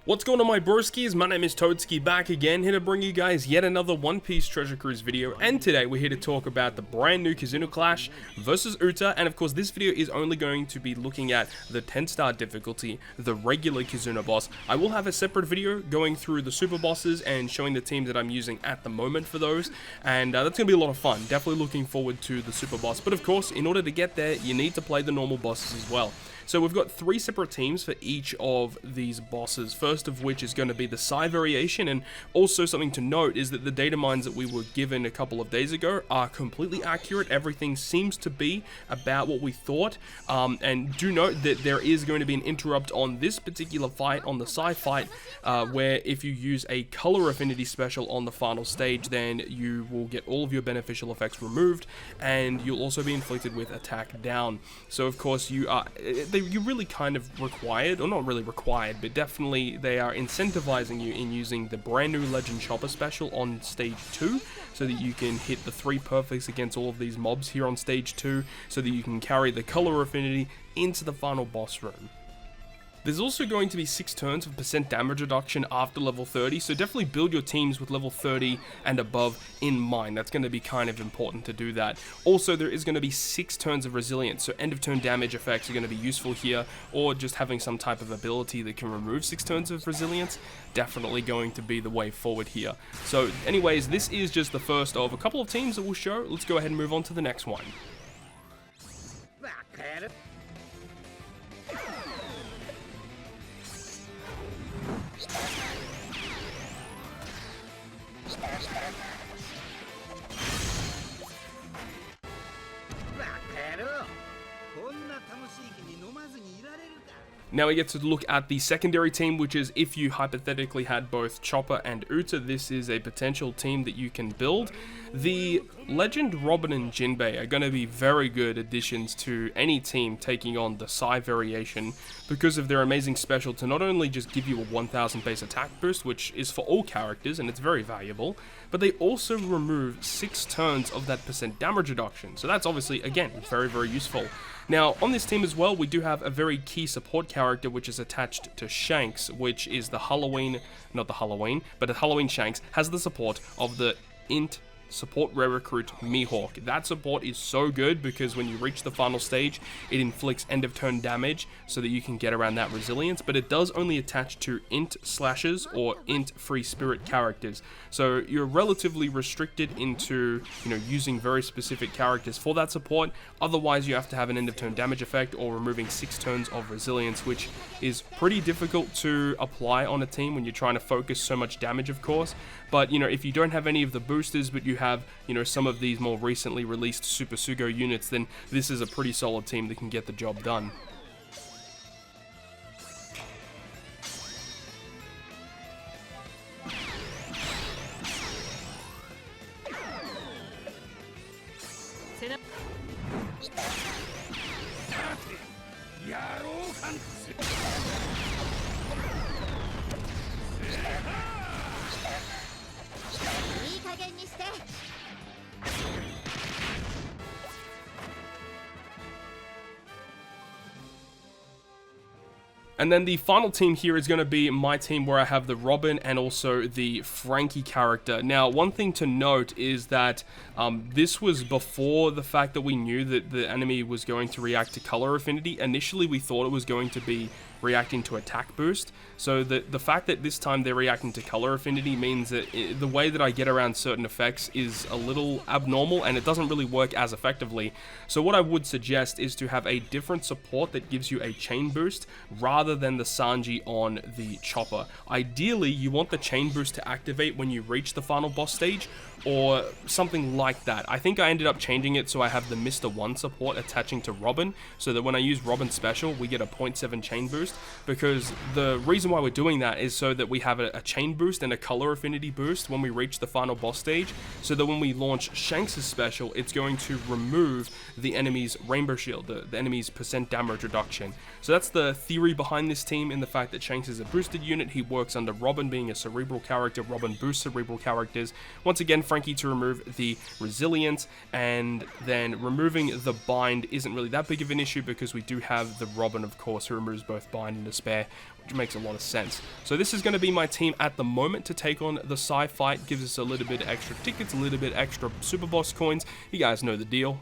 What's going on, my broskiis? My name is Toadskii, back again, here to bring you guys yet another One Piece Treasure Cruise video, and today we're here to talk about the brand new KIZUNA Clash versus UTA, and of course this video is only going to be looking at the 10-star difficulty, the regular KIZUNA boss. I will have a separate video going through the super bosses and showing the teams that I'm using at the moment for those, and that's going to be a lot of fun. Definitely looking forward to the super boss, but of course, in order to get there, you need to play the normal bosses as well. So we've got 3 separate teams for each of these bosses, first of which is going to be the Psy variation, and also something to note is that the data mines that we were given a couple of days ago are completely accurate. Everything seems to be about what we thought, and do note that there is going to be an interrupt on this particular fight, on the Psy fight, where if you use a color affinity special on the final stage, then you will get all of your beneficial effects removed, and you'll also be inflicted with attack down. So of course you are... you're really kind of required, or not really required, but definitely they are incentivizing you in using the brand new Legend Chopper special on stage 2, so that you can hit the 3 perfects against all of these mobs here on stage 2, so that you can carry the color affinity into the final boss room. There's also going to be 6 turns of percent damage reduction after level 30, so definitely build your teams with level 30 and above in mind. That's going to be kind of important to do that. Also, there is going to be 6 turns of resilience, so end of turn damage effects are going to be useful here, or just having some type of ability that can remove 6 turns of resilience, definitely going to be the way forward here. So anyways, this is just the first of a couple of teams that we'll show. Let's go ahead and move on to the next one. Now we get to look at the secondary team, which is if you hypothetically had both Chopper and UTA, this is a potential team that you can build. The Legend Robin and Jinbei are going to be very good additions to any team taking on the Psy variation because of their amazing special to not only just give you a 1000 base attack boost, which is for all characters and it's very valuable, but they also remove 6 turns of that percent damage reduction. So that's obviously, again, very, very useful. Now, on this team as well, we do have a very key support character which is attached to Shanks, which is the Halloween Shanks has the support of the Int support rare recruit Mihawk. That support is so good because when you reach the final stage, it inflicts end of turn damage so that you can get around that resilience, but it does only attach to int slashers or int free spirit characters. So you're relatively restricted into, using very specific characters for that support. Otherwise, you have to have an end of turn damage effect or removing 6 turns of resilience, which is pretty difficult to apply on a team when you're trying to focus so much damage, of course. But, if you don't have any of the boosters, but you have, some of these more recently released Super Sugo units, then this is a pretty solid team that can get the job done. And then the final team here is going to be my team, where I have the Robin and also the Frankie character. Now, one thing to note is that this was before the fact that we knew that the enemy was going to react to color affinity. Initially, we thought it was going to be reacting to attack boost. So the fact that this time they're reacting to color affinity means that the way that I get around certain effects is a little abnormal and it doesn't really work as effectively. So what I would suggest is to have a different support that gives you a chain boost rather than the Sanji on the Chopper. Ideally, you want the chain boost to activate when you reach the final boss stage, or something like that. I think I ended up changing it so I have the Mr. 1 support attaching to Robin, so that when I use Robin special, we get a 0.7 chain boost, because the reason why we're doing that is so that we have a chain boost and a color affinity boost when we reach the final boss stage, so that when we launch Shanks' special, it's going to remove the enemy's Rainbow Shield, the enemy's percent damage reduction. So that's the theory behind this team, in the fact that Shanks is a boosted unit. He works under Robin being a cerebral character. Robin boosts cerebral characters. Once again, Frankie to remove the resilience, and then removing the bind isn't really that big of an issue because we do have the Robin, of course, who removes both bind and despair, which makes a lot of sense. So this is going to be my team at the moment to take on the Psy fight. Gives us a little bit extra tickets, a little bit extra super boss coins. You guys know the deal.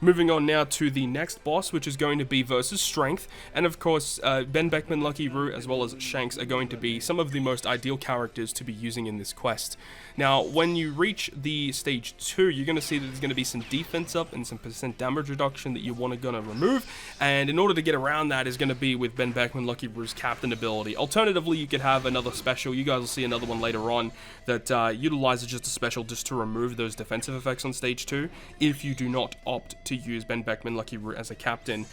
Moving on now to the next boss, which is going to be versus Strength, and of course, Ben Beckman, Lucky Roux, as well as Shanks are going to be some of the most ideal characters to be using in this quest. Now, when you reach the stage 2, you're going to see that there's going to be some defense up and some % damage reduction that you want to remove, and in order to get around that is going to be with Ben Beckman, Lucky Roux's Captain ability. Alternatively, you could have another special. You guys will see another one later on that utilizes just a special just to remove those defensive effects on stage 2 if you do not opt to use Ben Beckman, Lucky Roux as a captain.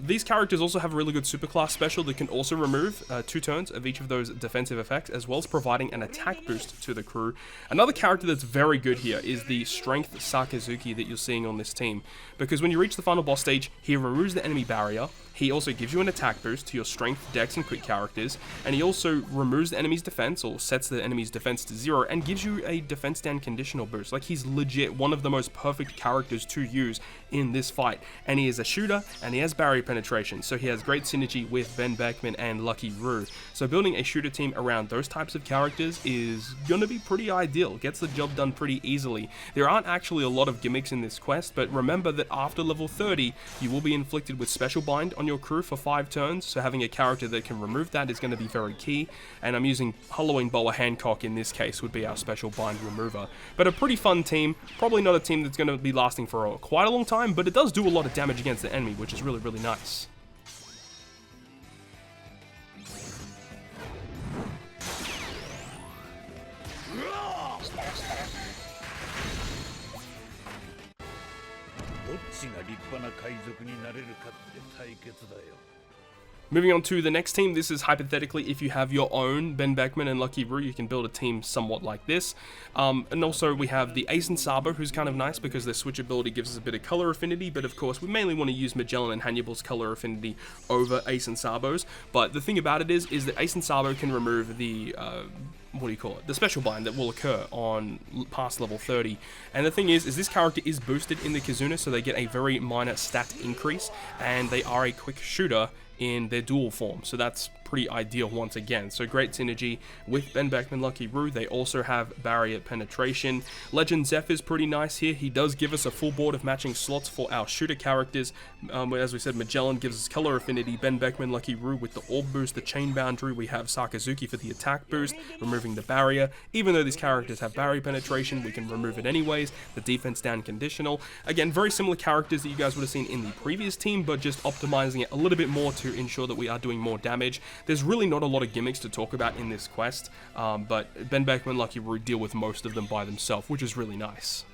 These characters also have a really good superclass special that can also remove 2 turns of each of those defensive effects, as well as providing an attack boost to the crew. Another character that's very good here is the Strength Sakazuki that you're seeing on this team, because when you reach the final boss stage, he removes the enemy barrier. He also gives you an attack boost to your strength, dex, and crit characters, and he also removes the enemy's defense, or sets the enemy's defense to 0, and gives you a defense down conditional boost. Like, he's legit one of the most perfect characters to use in this fight, and he is a shooter, and he has barrier penetration, so he has great synergy with Ben Beckman and Lucky Roux. So building a shooter team around those types of characters is gonna be pretty ideal, gets the job done pretty easily. There aren't actually a lot of gimmicks in this quest, but remember that after level 30, you will be inflicted with Special Bind on your crew for 5 turns, so having a character that can remove that is going to be very key, and I'm using Halloween Boa Hancock in this case would be our Special Bind remover. But a pretty fun team, probably not a team that's going to be lasting for quite a long time, but it does do a lot of damage against the enemy, which is really, really nice. Moving on to the next team, this is hypothetically if you have your own Ben Beckman and Lucky Roux, you can build a team somewhat like this. And also we have the Ace and Sabo, who's kind of nice because their switchability gives us a bit of color affinity, but of course we mainly want to use Magellan and Hannibal's color affinity over Ace and Sabo's. But the thing about it is that Ace and Sabo can remove the the special bind that will occur on past level 30. And the thing is this character is boosted in the KIZUNA, so they get a very minor stat increase, and they are a quick shooter in their dual form, so that's pretty ideal once again. So great synergy with Ben Beckman, Lucky Roux. They also have barrier penetration. Legend Zeph is pretty nice here. He does give us a full board of matching slots for our shooter characters. As we said, Magellan gives us color affinity. Ben Beckman, Lucky Roux with the orb boost, the chain boundary. We have Sakazuki for the attack boost, removing the barrier. Even though these characters have barrier penetration, we can remove it anyways. The defense down conditional. Again, very similar characters that you guys would have seen in the previous team, but just optimizing it a little bit more to ensure that we are doing more damage. There's really not a lot of gimmicks to talk about in this quest, but Ben Beckman and Lucky Roux deal with most of them by themselves, which is really nice.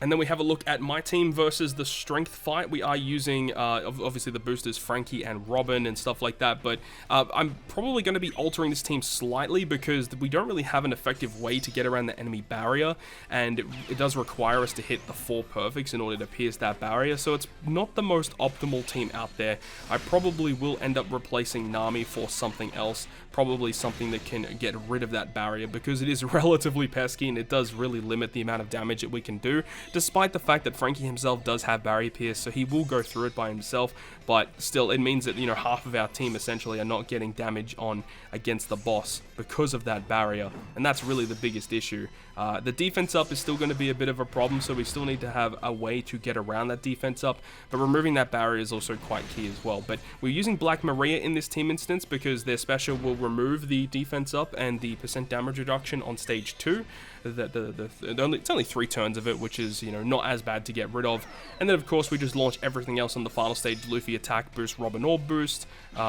And then we have a look at my team versus the strength fight. We are using, obviously, the boosters Frankie and Robin and stuff like that, but I'm probably going to be altering this team slightly because we don't really have an effective way to get around the enemy barrier, and it does require us to hit the 4 perfects in order to pierce that barrier, so it's not the most optimal team out there. I probably will end up replacing Nami for something else, probably something that can get rid of that barrier, because it is relatively pesky and it does really limit the amount of damage that we can do. despite the fact that Frankie himself does have barrier pierce, so he will go through it by himself, but still it means that, you know, half of our team essentially are not getting damage on against the boss because of that barrier, and that's really the biggest issue. The defense up is still going to be a bit of a problem, so we still need to have a way to get around that defense up, but removing that barrier is also quite key as well. But we're using Black Maria in this team instance because their special will remove the defense up and the % damage reduction on stage 2. It's only 3 turns of it, which is, you know, not as bad to get rid of. And then of course we just launch everything else on the final stage. Luffy attack boost, Robin Orb boost,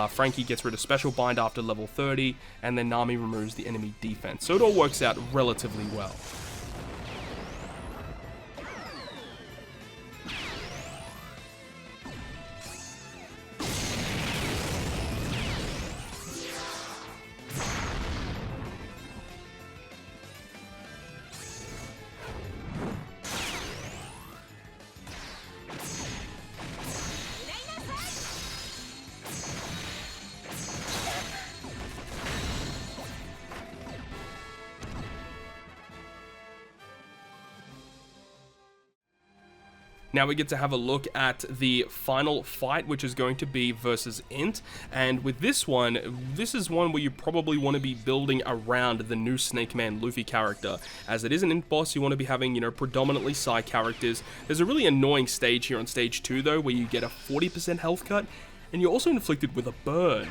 Frankie gets rid of special bind after level 30, and then Nami removes the enemy defense. So it all works out relatively well. Now we get to have a look at the final fight, which is going to be versus Int. And with this one, this is one where you probably want to be building around the new Snake Man Luffy character. As it is an Int boss, you want to be having, you know, predominantly Psy characters. There's a really annoying stage here on stage 2 though, where you get a 40% health cut, and you're also inflicted with a burn.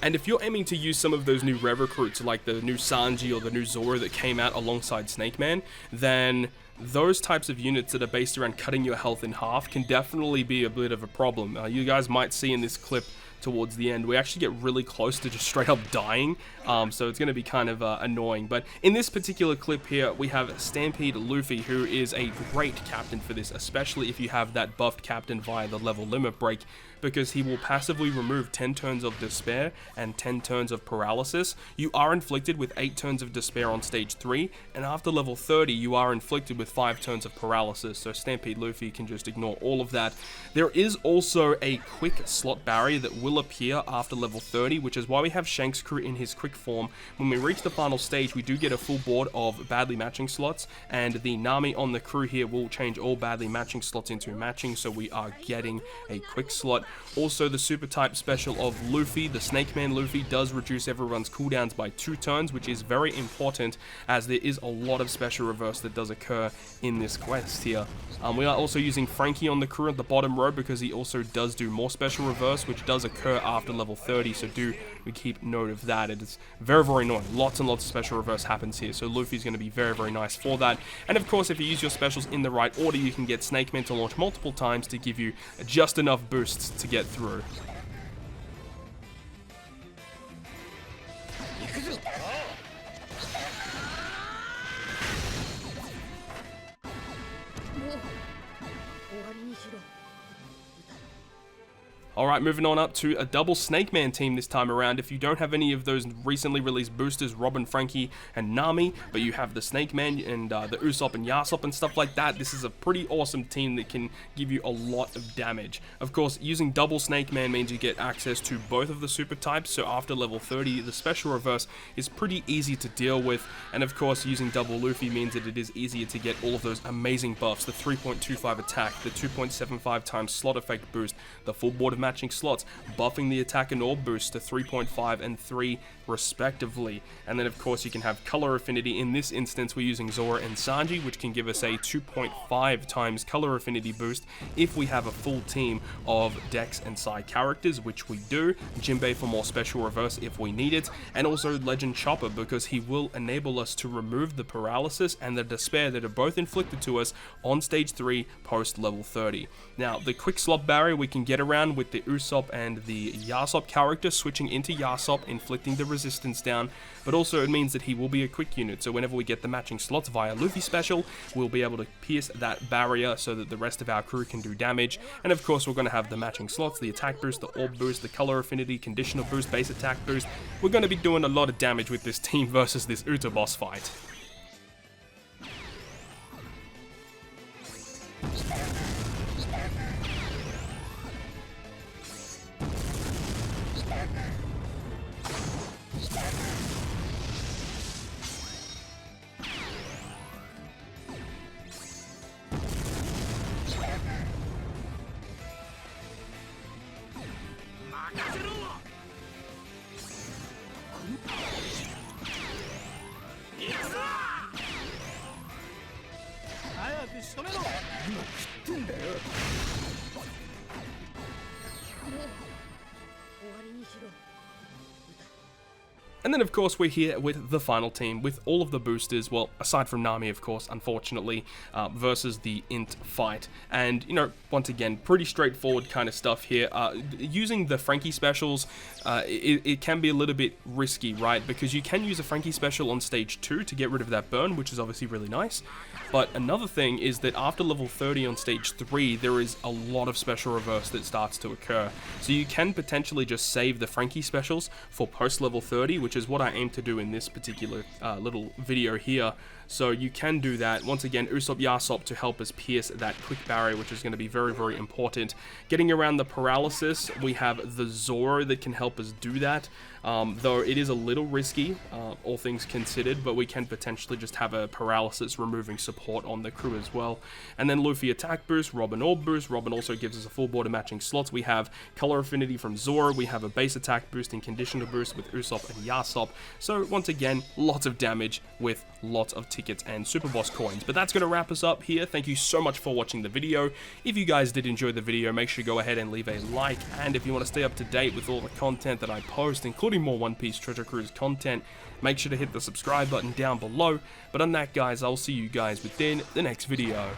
And if you're aiming to use some of those new Rev recruits, like the new Sanji or the new Zoro that came out alongside Snake Man, then those types of units that are based around cutting your health in half can definitely be a bit of a problem. You guys might see in this clip towards the end, we actually get really close to just straight up dying, so it's going to be kind of annoying. But in this particular clip here, we have Stampede Luffy, who is a great captain for this, especially if you have that buffed captain via the level limit break, because he will passively remove 10 turns of despair and 10 turns of paralysis. You are inflicted with 8 turns of despair on stage 3, and after level 30 you are inflicted with 5 turns of paralysis, so Stampede Luffy can just ignore all of that. There is also a quick slot barrier that will appear after level 30, which is why we have Shanks' crew in his quick form. When we reach the final stage, we do get a full board of badly matching slots, and the Nami on the crew here will change all badly matching slots into matching, so we are getting a quick slot. Also, the super type special of Luffy, the Snake Man Luffy, does reduce everyone's cooldowns by 2 turns, which is very important as there is a lot of special reverse that does occur in this quest here. We are also using Frankie on the crew at the bottom row because he also does do more special reverse, which does occur after level 30, so we keep note of that. It is very, very annoying. Lots and lots of special reverse happens here, so Luffy's going to be very, very nice for that. And of course, if you use your specials in the right order, you can get Snake Man to launch multiple times to give you just enough boosts to get through. Alright, moving on up to a double Snake Man team this time around. If you don't have any of those recently released boosters, Robin, Frankie, and Nami, but you have the Snake Man and the Usopp and Yasop and stuff like that, this is a pretty awesome team that can give you a lot of damage. Of course, using double Snake Man means you get access to both of the super types, so after level 30, the special reverse is pretty easy to deal with, and of course, using double Luffy means that it is easier to get all of those amazing buffs, the 3.25 attack, the 2.75 times slot effect boost, the full board of matching slots, buffing the attack and orb boost to 3.5 and 3 respectively. And then of course you can have color affinity. In this instance we're using Zoro and Sanji, which can give us a 2.5 times color affinity boost if we have a full team of Dex and Psy characters, which we do. Jinbei for more special reverse if we need it, and also Legend Chopper because he will enable us to remove the paralysis and the despair that are both inflicted to us on stage 3 post level 30. Now the quick slot barrier we can get around with the Usopp and the Yasop character, switching into Yasop, inflicting the resistance down, but also it means that he will be a quick unit, so whenever we get the matching slots via Luffy special, we'll be able to pierce that barrier so that the rest of our crew can do damage. And of course we're going to have the matching slots, the attack boost, the orb boost, the color affinity, conditional boost, base attack boost. We're going to be doing a lot of damage with this team versus this UTA boss fight. And then of course we're here with the final team, with all of the boosters, well, aside from Nami of course, unfortunately, versus the Int fight. And, you know, once again, pretty straightforward kind of stuff here. Using the Frankie specials, it can be a little bit risky, right? Because you can use a Frankie special on stage 2 to get rid of that burn, which is obviously really nice. But another thing is that after level 30 on stage 3, there is a lot of special reverse that starts to occur. So you can potentially just save the Frankie specials for post level 30, which is what I aim to do in this particular little video here. So you can do that. Once again, Usopp Yasop to help us pierce that quick barrier, which is going to be very, very important. Getting around the paralysis, we have the Zoro that can help us do that. Though it is a little risky, all things considered, but we can potentially just have a paralysis removing support on the crew as well. And then Luffy attack boost, Robin orb boost. Robin also gives us a full border matching slots. We have color affinity from Zoro. We have a base attack boost and conditioner boost with Usopp and Yasop. So once again, lots of damage with lots of tickets and super boss coins. But that's going to wrap us up here. Thank you so much for watching the video. If you guys did enjoy the video, make sure you go ahead and leave a like. And if you want to stay up to date with all the content that I post, including more One Piece Treasure Cruise content, make sure to hit the subscribe button down below. But on that, guys, I'll see you guys within the next video.